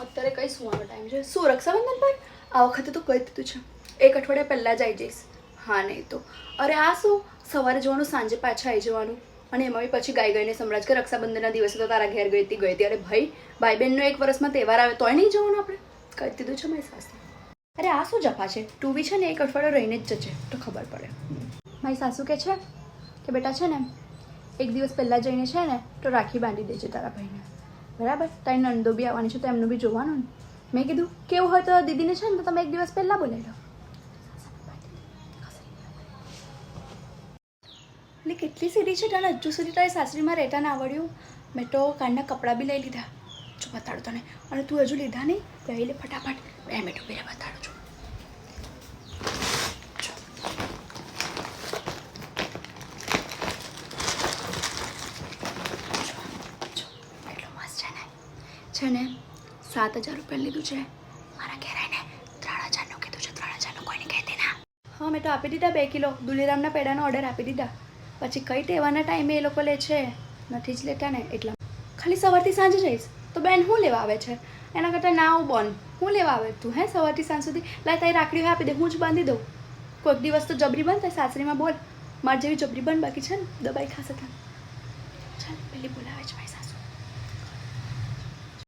અત્યારે કઈ સુવાનો ટાઈમ છે? શું રક્ષાબંધન પર આ વખતે તો કહી દીધું છે, એક અઠવાડિયા પહેલાં જ આવી જઈશ. હા નહીં તો અરે આ શું સવારે જવાનું, સાંજે પાછા આવી જવાનું, અને એમાં બી પછી ગાઈ ગાઈને સંભળાજ કે રક્ષાબંધનના દિવસે તો તારા ઘેર ગઈ હતી. અરે ભાઈ, ભાઈ બહેનનો એક વર્ષમાં તહેવાર આવે તોય નહીં જવાનું આપણે? કહી દીધું છે મારી સાસુ. અરે આ શું જપા છે? તું બી છે ને એક અઠવાડિયો રહીને જ જજે તો ખબર પડે. મારી સાસુ કહે છે કે બેટા છે ને એક દિવસ પહેલાં જઈને છે ને તો રાખી બાંધી દેજે તારા ભાઈને, બરાબર? તારી નણંદો બી આવવાની છે તો એમનું બી જોવાનું ને. મેં કીધું કેવું હોય તો દીદીને છે ને તો તમે એક દિવસ પહેલાં બોલાવી લો. એટલે કેટલી સીધી છે તને, હજુ સુધી તારી સાસરીમાં રહેતા ના આવડ્યું? મેં તો કાનના કપડાં બી લઈ લીધા, જો બતાડું તને. અને તું હજુ લીધા નહીં? પહેરી લે ફટાફટ. 2 મિનિટ પહેલાં બતાડું છું. છે ને 7,000 રૂપિયા લીધું છે મારા ઘેર આવીને. 3,000નું કીધું છે, 3,000નું કોઈને કહેતી ના. હા મેં તો આપી દીધા 2 કિલો દુલેરામના પેડાનો ઓર્ડર આપી દીધા. પછી કઈ તહેવારના ટાઈમે એ લોકો લે છે, નથી જ લેતા ને એટલા. ખાલી સવારથી સાંજે જઈશ તો બેન હું લેવા આવે છે? એના કરતાં ના આવું બોન, હું લેવા આવે તું? હે સવારથી સાંજ સુધી લાય તારી રાખડી આપી દે, હું જ બાંધી દઉં. કોઈક દિવસ તો જબરી બન, તારી સાસરીમાં બોલ મારી જેવી જબરી બન, બાકી છે ને દબાઈ ખાશે તને. ચાલ પેલી બોલાવે છે.